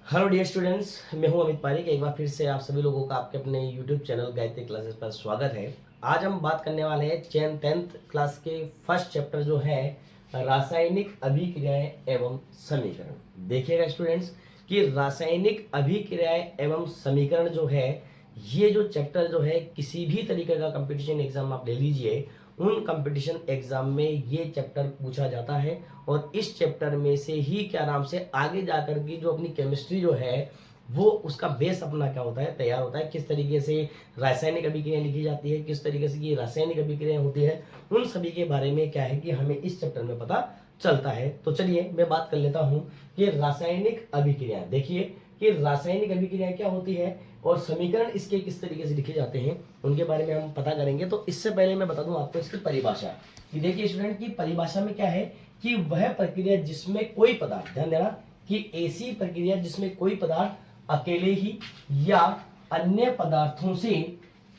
Hello dear students, मैं हूं अमित पारिक। एक बार फिर से आप सभी लोगों का आपके अपने यूट्यूब चैनल गायत्री क्लासेस पर स्वागत है। आज हम बात करने वाले हैं 10th क्लास के फर्स्ट चैप्टर जो है रासायनिक अभिक्रियाएं एवं समीकरण। देखिएगा स्टूडेंट्स कि रासायनिक अभिक्रियाएं एवं समीकरण जो है ये जो चैप्टर जो है किसी भी तरीके का कंपटीशन एग्जाम आप ले लीजिए, उन कंपटीशन एग्जाम में ये चैप्टर पूछा जाता है। और इस चैप्टर में से ही क्या नाम से आगे जाकर की जो अपनी केमिस्ट्री जो है वो उसका बेस अपना क्या होता है, तैयार होता है। किस तरीके से रासायनिक अभिक्रियाएं लिखी जाती है, किस तरीके से ये रासायनिक अभिक्रियाएं होती है, उन सभी के बारे में क्या है कि हमें इस चैप्टर में पता चलता है। तो चलिए मैं बात कर लेता हूं कि रासायनिक अभिक्रिया, देखिए कि रासायनिक अभिक्रिया क्या होती है और समीकरण इसके किस तरीके से लिखे जाते हैं उनके बारे में हम पता करेंगे। तो इससे पहले मैं बता दूं आपको इसकी परिभाषा कि देखिए स्टूडेंट की परिभाषा में क्या है कि वह प्रक्रिया जिसमें कोई पदार्थ, ध्यान देना कि ऐसी प्रक्रिया जिसमें कोई पदार्थ अकेले ही या अन्य पदार्थों से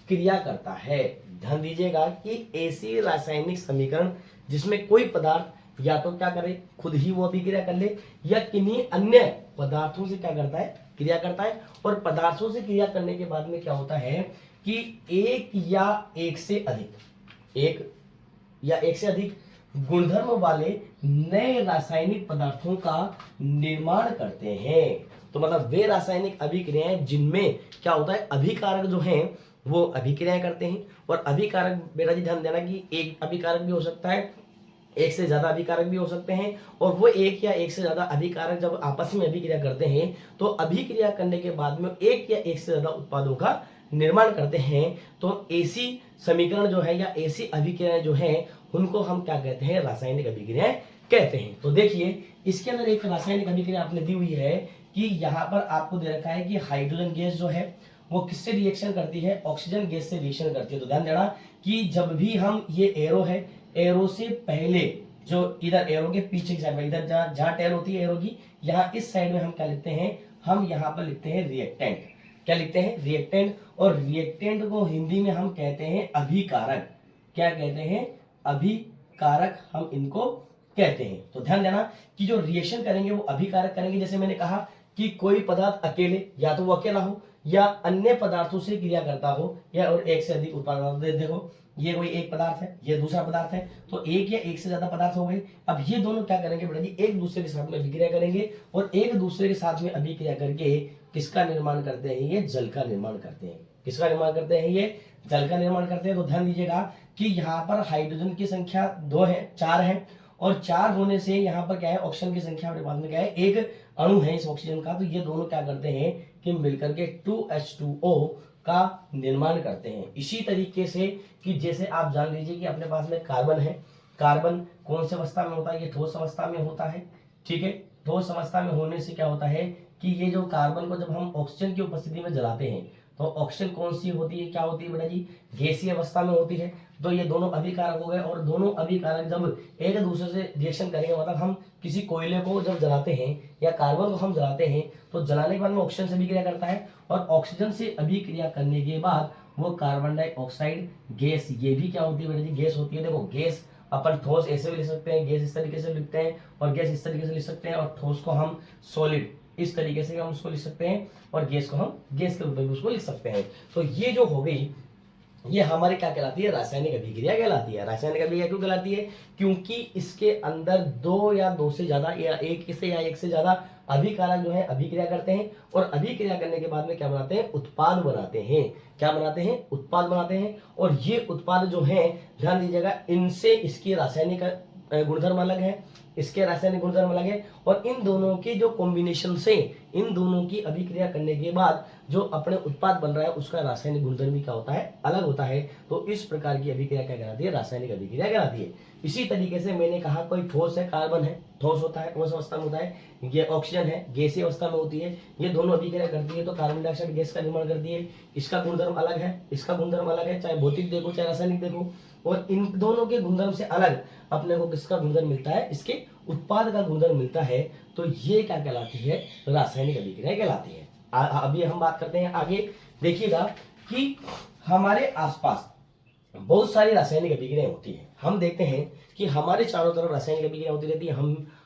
क्रिया करता है। ध्यान दीजिएगा कि ऐसी रासायनिक समीकरण जिसमें कोई पदार्थ या तो क्या करे, खुद ही वो अभिक्रिया कर ले या किन्हीं अन्य पदार्थों से क्या करता है, क्रिया करता है। और पदार्थों से क्रिया करने के बाद में क्या होता है कि एक या एक से अधिक गुणधर्म वाले नए रासायनिक पदार्थों का निर्माण करते हैं। तो मतलब वे रासायनिक अभिक्रियाएं जिनमें क्या होता है, अभिकारक जो हैं वो अभिक्रियाएं करते हैं। और अभिकारक बेटा जी ध्यान देना कि एक अभिकारक भी हो सकता है, एक से ज्यादा अभिकारक भी हो सकते हैं। और वो एक या एक से ज्यादा अभिकारक जब आपस में अभिक्रिया करते हैं तो अभिक्रिया करने के बाद में एक या एक से ज्यादा उत्पादों का निर्माण करते हैं। तो ऐसी समीकरण जो है या ऐसी अभिक्रियाएं जो है उनको हम क्या कहते हैं, रासायनिक अभिक्रियाएं कहते हैं। तो देखिए इसके अंदर एक रासायनिक अभिक्रिया आपने दी हुई है कि यहाँ पर आपको दे रखा है कि हाइड्रोजन गैस जो है वो किससे रिएक्शन करती है, ऑक्सीजन गैस से रिएक्शन करती है। तो ध्यान देना कि जब भी हम ये एरो है, एरो से पहले जो इधर एरो के पीछे की साइड में, इधर जहां टेल होती है एरो की, यहाँ इस साइड में हम क्या लिखते हैं, हम यहाँ पर लिखते हैं रिएक्टेंट। क्या लिखते हैं, रिएक्टेंट। और रिएक्टेंट को हिंदी में हम कहते हैं अभिकारक। क्या कहते हैं, अभिकारक हम इनको कहते हैं। तो ध्यान देना कि जो रिएक्शन करेंगे वो अभिकारक करेंगे। जैसे मैंने कहा कि कोई पदार्थ अकेले या तो वो अकेला हो या अन्य पदार्थों से क्रिया करता हो या और एक से अधिक उत्पाद। देखो ये कोई एक पदार्थ है, ये दूसरा पदार्थ है, तो एक या एक से ज्यादा पदार्थ हो गए। अब ये दोनों क्या करेंगे बेटा जी, एक दूसरे के साथ में अभिक्रिया करेंगे और एक दूसरे के साथ में अभिक्रिया करके किसका निर्माण करते हैं, ये जल का निर्माण करते हैं। किसका निर्माण करते हैं, ये जल का निर्माण करते हैं। तो ध्यान दीजिएगा कि यहाँ पर हाइड्रोजन की संख्या 2 है, 4 है, और 4 होने से यहाँ पर क्या है, ऑक्सीजन की संख्या अपने पास में क्या है, एक अणु है इस ऑक्सीजन का। तो ये दोनों क्या करते हैं कि मिलकर के 2H2O का निर्माण करते हैं। इसी तरीके से कि जैसे आप जान लीजिए कि अपने पास में कार्बन है, कार्बन कौन से अवस्था में होता है, ये ठोस अवस्था में होता है। ठीक है, ठोस अवस्था में होने से क्या होता है कि ये जो कार्बन को जब हम ऑक्सीजन की उपस्थिति में जलाते हैं तो ऑक्सीजन कौन सी होती है, क्या होती है बेटा जी, गैसीय अवस्था में होती है। तो ये दोनों अभिकारक हो गए और दोनों अभिकारक जब एक दूसरे से रिएक्शन करेंगे, मतलब हम किसी कोयले को जब जलाते हैं या कार्बन को हम जलाते हैं तो जलाने के बाद में ऑक्सीजन से अभिक्रिया करता है और ऑक्सीजन से अभिक्रिया करने के बाद वो कार्बन डाइऑक्साइड गैस, ये भी क्या होती है बेटा जी, गैस होती है। देखो गैस अपन ठोस ऐसे भी लिख सकते हैं, गैस इस तरीके से लिखते हैं और गैस इस तरीके से लिख सकते हैं, और ठोस को हम सॉलिड इस तरीके से हम उसको लिख सकते हैं और गैस को हम गैस के रूप में उसको लिख सकते हैं। तो ये जो हो गई ये हमारी क्या कहलाती है, रासायनिक अभिक्रिया कहलाती है। रासायनिक अभिक्रिया क्यों कहलाती है, क्योंकि इसके अंदर दो या दो से ज्यादा या एक से ज्यादा अभिकारक जो है अभिक्रिया करते हैं और अभिक्रिया करने के बाद में क्या बनाते हैं, उत्पाद बनाते हैं। क्या बनाते हैं, उत्पाद बनाते हैं। और ये उत्पाद जो है ध्यान दीजिएगा, इनसे इसकी रासायनिक गुणधर्म अलग है, इसके रासायनिक गुणधर्म अलग है, और इन दोनों के जो कॉम्बिनेशन से, इन दोनों की अभिक्रिया करने के बाद जो अपने उत्पाद बन रहा है उसका रासायनिक गुणधर्म भी क्या होता है, अलग होता है। तो इस प्रकार की अभिक्रिया क्या कहलाती है, रासायनिक अभिक्रिया कहलाती है। इसी तरीके से मैंने कहा कोई ठोस है, कार्बन है, ठोस होता है, ठोस अवस्था में होता है। ये ऑक्सीजन है, गैसीय अवस्था में होती है। ये दोनों अभिक्रिया करती है तो कार्बन डाइऑक्साइड गैस का निर्माण करती है। इसका गुणधर्म अलग है, इसका गुणधर्म अलग है, चाहे भौतिक देखो चाहे रासायनिक देखो। और इन दोनों के गुणधर्म से अलग अपने को किसका गुणधर्म मिलता है, इसके उत्पाद का गुणधर्म मिलता है। तो ये क्या कहलाती है, रासायनिक अभिक्रिया कहलाती है। अभी हम बात करते हैं आगे। देखिएगा कि हमारे आसपास बहुत सारी रासायनिक अभिक्रियाएं होती है। हम देखते हैं कि हमारे चारों तरफ रासायनिक अभिक्रिया होती रहती है।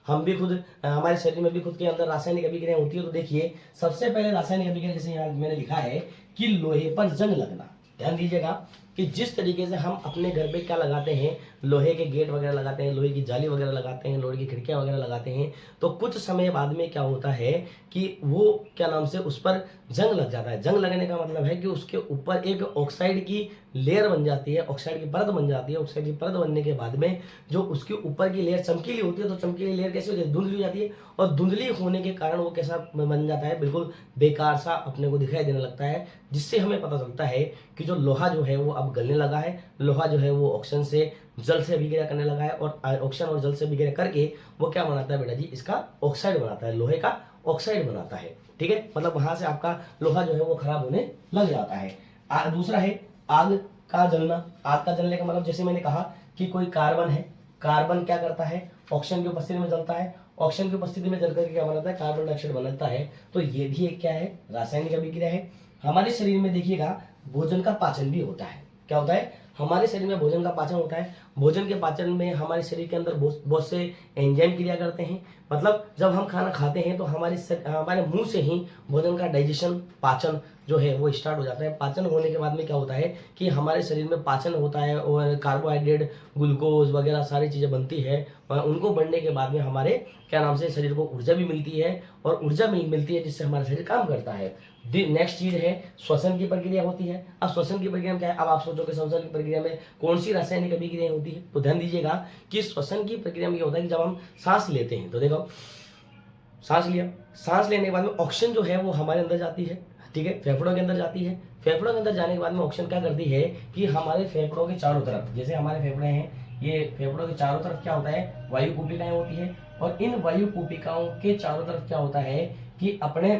हम भी खुद हमारे शरीर में भी खुद के अंदर रासायनिक अभिक्रिया होती है। तो देखिए सबसे पहले रासायनिक अभिक्रिया जैसे यहाँ मैंने लिखा है कि लोहे पर जंग लगना। ध्यान दीजिएगा कि जिस तरीके से हम अपने घर पे क्या लगाते हैं, लोहे के गेट वगैरह लगाते हैं, लोहे की जाली वगैरह लगाते हैं, लोहे की खिड़कियां वगैरह लगाते हैं, तो कुछ समय बाद में क्या होता है कि वो क्या नाम से उस पर जंग लग जाता है। जंग लगने का मतलब है कि उसके ऊपर एक ऑक्साइड की लेयर बन जाती है, ऑक्साइड की परत बन जाती है। ऑक्साइड की परत बनने के बाद में जो उसके ऊपर की लेयर चमकीली होती है, तो चमकीली लेयर कैसे होती है, धुंधली हो जाती है, और धुंधली होने के कारण वो कैसा बन जाता है, बिल्कुल बेकार सा अपने को दिखाई देने लगता है, जिससे हमें पता चलता है कि जो लोहा जो है वो अब गलने लगा है, लोहा जो है वो ऑक्सीजन से जल से अभिक्रिया करने लगा है, और ऑक्सीजन और जल से अभिक्रिया करके वो क्या बनाता है बेटा जी, इसका ऑक्साइड बनाता है, लोहे का ऑक्साइड बनाता है। ठीक है, मतलब वहां से आपका लोहा जो है वो खराब होने लग जाता है। दूसरा है आग का जलना। आग का जलने का मतलब जैसे मैंने कहा कि कोई कार्बन है, कार्बन क्या करता है, ऑक्सीजन की उपस्थिति में जलता है, ऑक्सीजन की उपस्थिति में जलकर क्या बनाता है, कार्बन डाइऑक्साइड बनाता है। तो ये भी एक क्या है, रासायनिक अभिक्रिया है। हमारे शरीर में देखिएगा भोजन का पाचन भी होता है। क्या होता है, हमारे शरीर में भोजन का पाचन होता है। भोजन के पाचन में हमारे शरीर के अंदर बहुत से एंजाइम क्रिया करते हैं। मतलब जब हम खाना खाते हैं तो हमारे मुंह से ही भोजन का डाइजेशन, पाचन जो है वो स्टार्ट हो जाता है। पाचन होने के बाद में क्या होता है कि हमारे शरीर में पाचन होता है और कार्बोहाइड्रेट, ग्लूकोज वगैरह सारी चीज़ें बनती है, और उनको बनने के बाद में हमारे क्या नाम से शरीर को ऊर्जा भी मिलती है, और ऊर्जा मिलती है जिससे हमारा शरीर काम करता है। नेक्स्ट चीज है श्वसन की प्रक्रिया होती है। अब श्वसन की प्रक्रिया में क्या है, अब आप सोचो कि श्वसन की प्रक्रिया में कौन सी रासायनिक अभिक्रिया होती है, तो ध्यान दीजिएगा कि श्वसन की प्रक्रिया में क्या होता है कि जब हम सांस लेते हैं, तो देखो सांस लिया, सांस लेने के बाद में ऑक्सीजन जो है वो हमारे अंदर जाती है। ठीक है, फेफड़ों के अंदर जाती है। फेफड़ों के अंदर जाने के बाद में ऑक्सीजन क्या करती है कि हमारे फेफड़ों के चारों तरफ, जैसे हमारे फेफड़े हैं, ये फेफड़ों के चारों तरफ क्या होता है, वायु कूपिकाएं होती है, और इन वायु कूपिकाओं के चारों तरफ क्या होता है कि अपने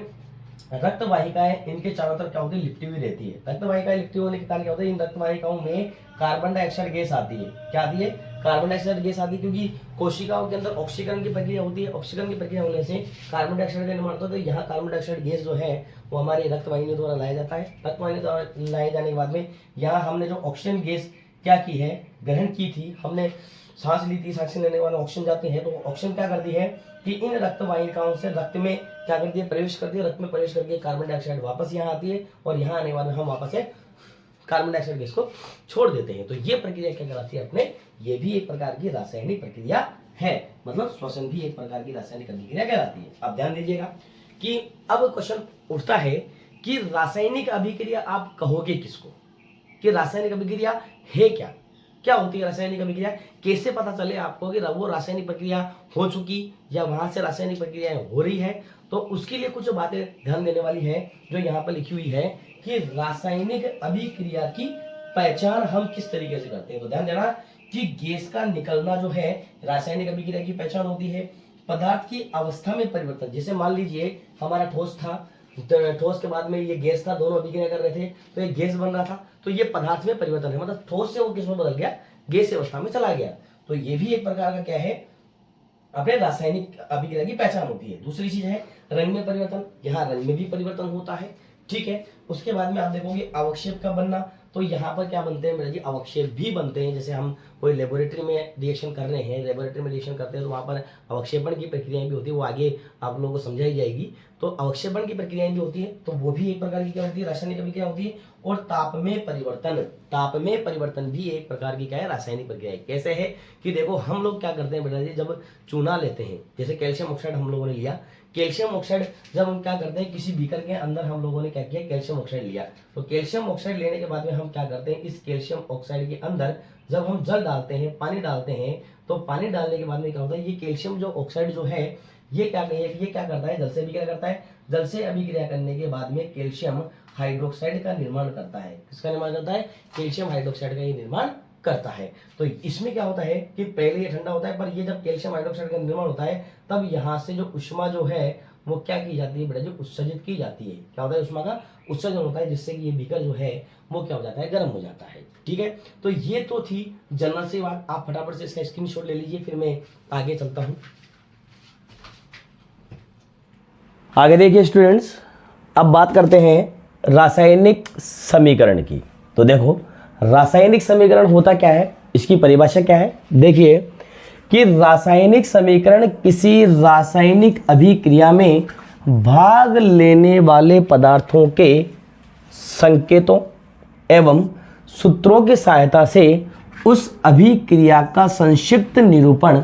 रक्त वाहिकाएं, इनके चारों तरफ क्या होती है, लिपटी हुई रहती है। रक्त वाहिकाएं लिपटी होने के कारण क्या होता है, इन रक्त वाहिकाओं में कार्बन डाइऑक्साइड गैस आती है। क्या आती है, कार्बन डाइऑक्साइड गैस आती है, क्योंकि कोशिकाओं के अंदर ऑक्सीकरण की प्रक्रिया होती है। ऑक्सीकरण की प्रक्रिया होने से कार्बन डाइऑक्साइड का निर्माण होता है। तो यहाँ कार्बन डाइऑक्साइड गैस जो है वो हमारी रक्त वाहिनियों द्वारा लाया जाता है। रक्त वाहिनी द्वारा लाए जाने के बाद में यहाँ हमने जो ऑक्सीजन गैस क्या की है, ग्रहण की थी, हमने सांस ली थी, सांस लेने के बाद ऑक्सीजन जाती है, तो ऑक्सीजन क्या करती है कि इन रक्त वाहिकाओं से रक्त में क्या करती है, प्रवेश करती है। रक्त में प्रवेश करके कार्बन डाइऑक्साइड वापस यहाँ आती है, और यहाँ आने के बाद हम वापस से कार्बन डाइऑक्साइड गैस को छोड़ देते हैं। तो ये प्रक्रिया क्या कहलाती है अपने, ये भी एक प्रकार की रासायनिक प्रक्रिया है। मतलब श्वसन भी एक प्रकार की रासायनिक अभिक्रिया कहलाती है। अब ध्यान दीजिएगा कि अब क्वेश्चन उठता है कि रासायनिक अभिक्रिया आप कहोगे किसको, कि रासायनिक अभिक्रिया है क्या, क्या होती है रासायनिक अभिक्रिया, कैसे पता चले आपको कि वो रासायनिक प्रक्रिया हो चुकी या वहां से रासायनिक प्रक्रिया हो रही है। तो उसके लिए कुछ बातें ध्यान देने वाली है जो यहाँ पर लिखी हुई है कि रासायनिक अभिक्रिया की पहचान हम किस तरीके से करते हैं। तो ध्यान देना कि गैस का निकलना जो है रासायनिक अभिक्रिया की पहचान होती है। पदार्थ की अवस्था में परिवर्तन, जैसे मान लीजिए हमारा ठोस था, ठोस के बाद में ये गैस था, दोनों अभिक्रिया कर रहे थे, तो ये गैस बन रहा था, तो ये पदार्थ में परिवर्तन है, मतलब ठोस से वो किस में बदल गया, गैस अवस्था में चला गया। तो ये भी एक प्रकार का क्या है, अपने रासायनिक अभिक्रिया की पहचान होती है। दूसरी चीज है रंग में परिवर्तन, यहाँ रंग में भी परिवर्तन होता है। ठीक है, उसके बाद में आप देखोगे अवक्षेप का बनना, तो यहाँ पर क्या बनते हैं मेरा जी, अवक्षेप भी बनते हैं। जैसे हम कोई लेबोरेटरी में रिएक्शन कर रहे हैं, लेबोरेटरी में रिएक्शन करते हैं तो वहाँ पर अवक्षेपण की प्रक्रियाएं भी होती है, वो आगे आप लोगों को समझाई जाएगी। तो अवक्षेपण की प्रक्रियाएं भी होती है, तो वो भी एक प्रकार की क्या होती है, रासायनिक अभिक्रिया होती है। और ताप में परिवर्तन, ताप में परिवर्तन भी एक प्रकार की क्या है, रासायनिक प्रक्रिया है। कैसे है कि देखो हम लोग क्या करते हैं बेटा जी, जब चूना लेते हैं, जैसे कैल्शियम ऑक्साइड हम लोगों ने लिया, कैल्शियम ऑक्साइड जब हम क्या करते हैं, किसी बीकर के अंदर हम लोगों ने क्या किया, कैल्शियम ऑक्साइड लिया, तो कैल्शियम ऑक्साइड लेने के बाद में हम क्या करते हैं, इस कैल्शियम ऑक्साइड के अंदर जब हम जल डालते हैं, पानी डालते हैं, तो पानी डालने के बाद में क्या होता है, ये कैल्शियम जो ऑक्साइड जो है ये क्या करता है, जल से अभिक्रिया करता है। जल से अभिक्रिया करने के बाद में कैल्शियम हाइड्रोक्साइड का निर्माण करता है। किसका निर्माण करता है, कैल्शियम हाइड्रोक्साइड का ये निर्माण करता है। तो इसमें क्या होता है कि पहले ये ठंडा होता है, पर ये जब कैल्शियम हाइड्रोक्साइड का निर्माण होता है तब यहाँ से जो ऊष्मा जो है वो क्या की जाती है बेटा, जो उत्सर्जित की जाती है। क्या होता है, ऊष्मा का उत्सर्जन होता है, जिससे कि ये बीकर जो है वो क्या हो जाता है, गर्म हो जाता है। ठीक है, तो ये तो थी जनरल से बात, आप फटाफट से इसका स्क्रीनशॉट ले लीजिए, फिर मैं आगे चलता हूँ। आगे देखिए स्टूडेंट्स, अब बात करते हैं रासायनिक समीकरण की। तो देखो रासायनिक समीकरण होता क्या है, इसकी परिभाषा क्या है। देखिए कि रासायनिक समीकरण किसी रासायनिक अभिक्रिया में भाग लेने वाले पदार्थों के संकेतों एवं सूत्रों की सहायता से उस अभिक्रिया का संक्षिप्त निरूपण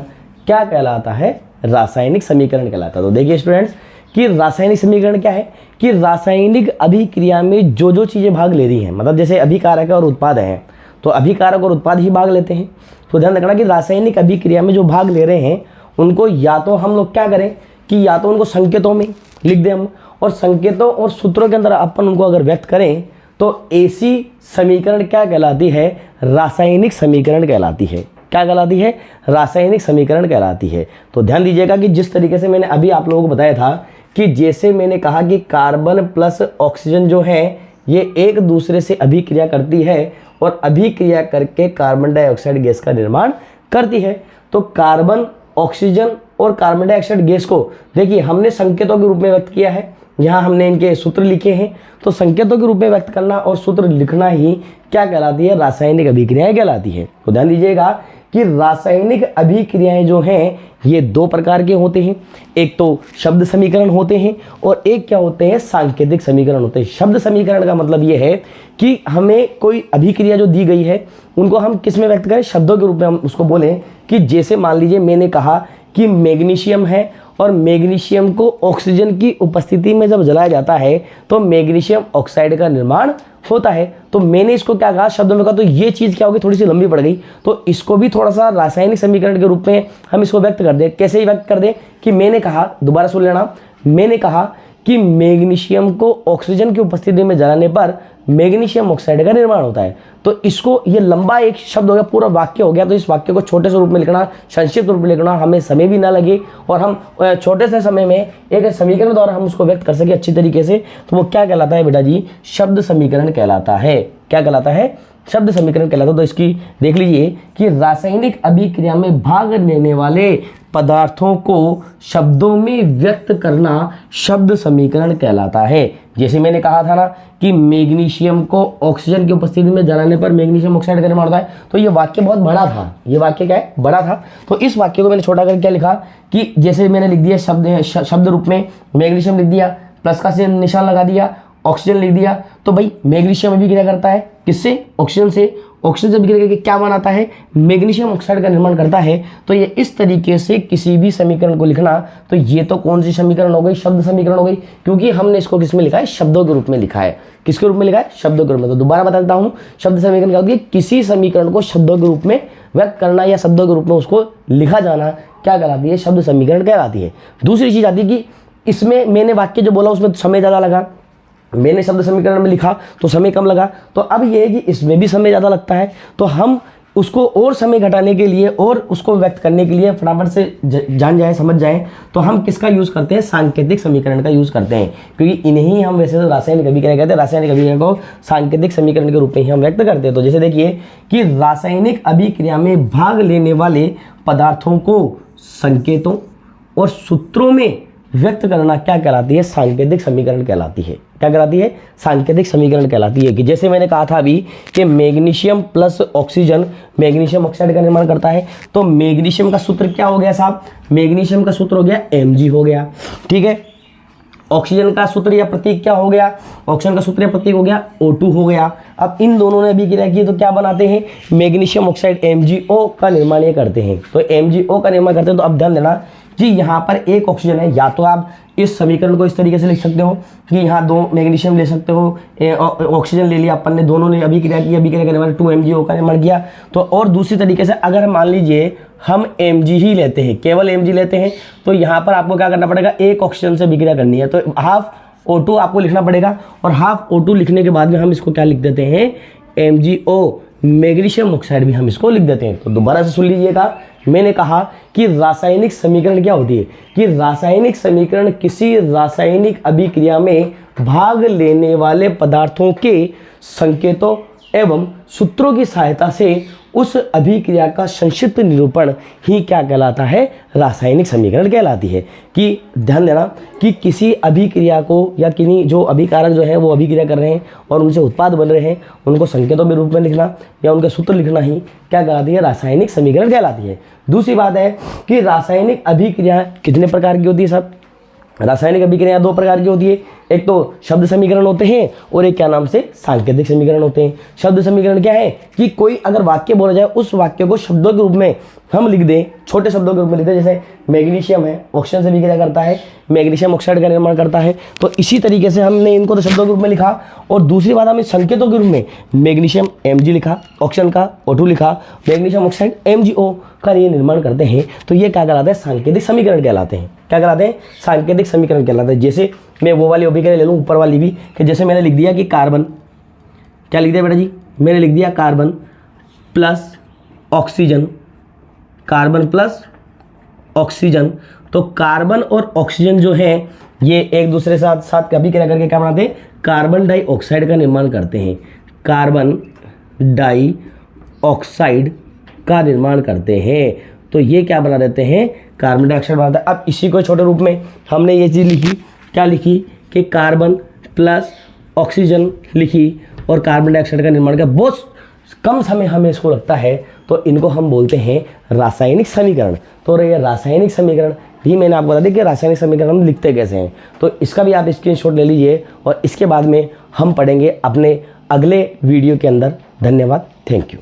क्या कहलाता है? रासायनिक समीकरण कहलाता है। तो देखिए स्टूडेंट्स कि रासायनिक समीकरण क्या है कि रासायनिक अभिक्रिया में जो जो चीज़ें भाग ले रही हैं, मतलब जैसे अभिकारक और उत्पाद हैं, तो अभिकारक और उत्पाद ही भाग लेते हैं। तो ध्यान रखना कि रासायनिक अभिक्रिया में जो भाग ले रहे हैं उनको या तो हम लोग क्या करें कि या तो उनको संकेतों में लिख दें हम, और संकेतों और सूत्रों के अंदर अपन उनको अगर व्यक्त करें तो ऐसी समीकरण क्या कहलाती है? रासायनिक समीकरण कहलाती है। क्या कहलाती है? रासायनिक समीकरण कहलाती है। तो ध्यान दीजिएगा कि जिस तरीके से मैंने अभी आप लोगों को बताया था कि जैसे मैंने कहा कि कार्बन प्लस ऑक्सीजन जो है ये एक दूसरे से अभिक्रिया करती है और अभिक्रिया करके कार्बन डाइऑक्साइड गैस का निर्माण करती है। तो कार्बन, ऑक्सीजन और कार्बन डाइऑक्साइड गैस को देखिए हमने संकेतों के रूप में व्यक्त किया है, यहाँ हमने इनके सूत्र लिखे हैं। तो संकेतों के रूप में व्यक्त करना और सूत्र लिखना ही क्या कहलाती है? रासायनिक अभिक्रियाएं कहलाती है। तो ध्यान दीजिएगा कि रासायनिक अभिक्रियाएं जो हैं ये दो प्रकार के होते हैं, एक तो शब्द समीकरण होते हैं और एक क्या होते हैं? सांकेतिक समीकरण होते हैं। शब्द समीकरण का मतलब ये है कि हमें कोई अभिक्रिया जो दी गई है उनको हम किस में व्यक्त करें? शब्दों के रूप में हम उसको बोलें कि जैसे मान लीजिए मैंने कहा कि मैग्नीशियम है और मैग्नीशियम को ऑक्सीजन की उपस्थिति में जब जलाया जाता है तो मैग्नीशियम ऑक्साइड का निर्माण होता है। तो मैंने इसको क्या कहा? शब्दों में कहा। तो ये चीज़ क्या होगी? थोड़ी सी लंबी पड़ गई, तो इसको भी थोड़ा सा रासायनिक समीकरण के रूप में हम इसको व्यक्त कर दें। कैसे ही व्यक्त कर दें कि मैंने कहा, दोबारा सुन लेना, मैंने कहा कि मैग्नीशियम को ऑक्सीजन की उपस्थिति में जलाने पर मैग्नीशियम ऑक्साइड का निर्माण होता है। तो इसको, ये लंबा एक शब्द हो गया, पूरा वाक्य हो गया। तो इस वाक्य को छोटे से रूप में लिखना, संक्षिप्त रूप में लिखना, हमें समय भी ना लगे और हम छोटे से समय में एक समीकरण द्वारा हम उसको व्यक्त कर सके अच्छी तरीके से। तो वो क्या कहलाता है बेटा जी? शब्द समीकरण कहलाता है। क्या कहलाता है? शब्द समीकरण कहलाता है। तो इसकी देख लीजिए कि रासायनिक अभिक्रिया में भाग लेने वाले पदार्थों को शब्दों में व्यक्त करना शब्द समीकरण कहलाता है। जैसे मैंने कहा था ना कि मैग्नीशियम को ऑक्सीजन की उपस्थिति में जलाने पर मैग्नीशियम ऑक्साइड का निर्माण होता है। तो ये वाक्य बहुत बड़ा था, ये वाक्य क्या है? बड़ा था। तो इस वाक्य को मैंने छोटा करके क्या लिखा कि जैसे मैंने लिख दिया शब्द रूप में मैग्नीशियम लिख दिया, प्लस का से निशान लगा दिया, ऑक्सीजन लिख दिया। तो भाई मैग्नीशियम अभिक्रिया करता है किससे? ऑक्सीजन से। ऑक्सीजन से अभिक्रिया करके क्या बनाता है? मैग्नीशियम ऑक्साइड का निर्माण करता है। तो ये इस तरीके से किसी भी समीकरण को लिखना, तो ये तो कौन सी समीकरण हो गई? शब्द समीकरण हो गई, क्योंकि हमने इसको किस में लिखा है? शब्दों के रूप में लिखा है। किसके रूप में लिखा है? शब्दों के रूप में। तो दोबारा बता देता हूँ, शब्द समीकरण क्या होती है? किसी समीकरण को शब्दों के रूप में व्यक्त करना या शब्दों के रूप में उसको लिखा जाना क्या कहलाती है? शब्द समीकरण कहलाती है। दूसरी चीज आती है कि इसमें मैंने वाक्य जो बोला उसमें समय ज़्यादा लगा, मैंने शब्द समीकरण में लिखा तो समय कम लगा। तो अब ये है कि इसमें भी समय ज़्यादा लगता है, तो हम उसको और समय घटाने के लिए और उसको व्यक्त करने के लिए फटाफट से जान जाए, समझ जाएं, तो हम किसका यूज़ करते हैं? सांकेतिक समीकरण का यूज़ करते हैं, क्योंकि इन्हीं हम वैसे तो रासायनिक अभिक्रिया कहते हैं। रासायनिक अभिक्रिया को सांकेतिक समीकरण के रूप में ही हम व्यक्त करते हैं। तो जैसे देखिए कि रासायनिक अभिक्रिया में भाग लेने वाले पदार्थों को संकेतों और सूत्रों में व्यक्त करना क्या कहलाती है? सांकेतिक समीकरण कहलाती है। क्या कहलाती है? सांकेतिक समीकरण कहलाती है। कि जैसे मैंने कहा था अभी कि magnesium plus oxygen magnesium oxide का निर्माण करता है। तो मैग्नीशियम का सूत्र क्या हो गया साहब? मैग्नीशियम का सूत्र हो गया Mg हो गया, ठीक है। ऑक्सीजन का सूत्र या प्रतीक क्या हो गया? ऑक्सीजन का सूत्र या प्रतीक हो गया O2 हो गया। अब इन दोनों ने अभिक्रिया की तो क्या बनाते हैं? मैग्नीशियम ऑक्साइड MgO का निर्माण ये करते हैं। तो MgO का निर्माण करते हैं। तो अब ध्यान देना जी, यहाँ पर एक ऑक्सीजन है, या तो आप इस समीकरण को इस तरीके से लिख सकते हो कि यहाँ दो मैग्नीशियम ले सकते हो, ऑक्सीजन ले लिया अपन ने, दोनों ने अभिक्रिया की, अभिक्रिया करने वाले 2MgO का निर्माण किया। तो और दूसरी तरीके से अगर मान लीजिए हम Mg ही लेते हैं, केवल Mg लेते हैं, तो यहाँ पर आपको क्या करना पड़ेगा? एक ऑक्सीजन से अभिक्रिया करनी है, तो हाफ O2 आपको लिखना पड़ेगा। और हाफ O2 लिखने के बाद में हम इसको क्या लिख देते हैं? MgO मैग्नीशियम ऑक्साइड भी हम इसको लिख देते हैं। तो दोबारा से सुन लीजिएगा, मैंने कहा कि रासायनिक समीकरण क्या होती है? कि रासायनिक समीकरण किसी रासायनिक अभिक्रिया में भाग लेने वाले पदार्थों के संकेतों एवं सूत्रों की सहायता से उस अभिक्रिया का संक्षिप्त निरूपण ही क्या कहलाता है, रासायनिक समीकरण कहलाती है। कि ध्यान देना कि किसी अभिक्रिया को या किन्हीं जो अभिकारक जो है वो अभिक्रिया कर रहे हैं और उनसे उत्पाद बन रहे हैं, उनको संकेतों के रूप में लिखना या उनके सूत्र लिखना ही क्या कहलाती है, रासायनिक समीकरण कहलाती है। दूसरी बात है कि रासायनिक अभिक्रिया कितने प्रकार की होती है सब, रासायनिक अभिक्रिया दो प्रकार की होती है, एक तो शब्द समीकरण होते हैं और एक क्या नाम से सांकेतिक समीकरण होते हैं। शब्द समीकरण क्या है कि कोई अगर वाक्य बोला जाए उस वाक्य को शब्दों के रूप में हम लिख दें, छोटे शब्दों के रूप में लिख दें, जैसे मैग्नीशियम है ऑक्सीजन से अभिक्रिया करता है, मैग्नीशियम ऑक्साइड का निर्माण करता है, तो इसी तरीके से हमने इनको तो शब्दों के रूप में लिखा। और दूसरी बात हमने संकेतों के रूप में मैग्नीशियम Mg लिखा, ऑक्सीजन का O2 लिखा, मैग्नीशियम ऑक्साइड MgO का ये निर्माण करते हैं, तो ये क्या कहलाते हैं, सांकेतिक समीकरण कहलाते हैं। क्या कहलाते हैं, सांकेतिक समीकरण कहलाते हैं। जैसे मैं वो वाली अभिक्रिया ले लूँ ऊपर वाली भी, कि जैसे मैंने लिख दिया कि कार्बन, क्या लिख दिया बेटा जी, मैंने लिख दिया carbon plus oxygen, carbon plus oxygen, तो कार्बन और ऑक्सीजन जो है ये एक दूसरे साथ साथ अभिक्रिया करके क्या बनाते हैं, कार्बन डाइऑक्साइड का निर्माण करते हैं, कार्बन डाइऑक्साइड का निर्माण करते हैं, तो ये क्या बना देते हैं, कार्बन डाइऑक्साइड बनाता है। अब इसी को छोटे रूप में हमने ये चीज़ लिखी, क्या लिखी कि कार्बन प्लस ऑक्सीजन लिखी और कार्बन डाइऑक्साइड का निर्माण का बहुत कम समय हमें इसको लगता है, तो इनको हम बोलते हैं रासायनिक समीकरण। तो ये रासायनिक समीकरण भी मैंने आपको बता दिया कि रासायनिक समीकरण हम लिखते कैसे हैं, तो इसका भी आप स्क्रीनशॉट ले लीजिए और इसके बाद में हम पढ़ेंगे अपने अगले वीडियो के अंदर। धन्यवाद, थैंक यू।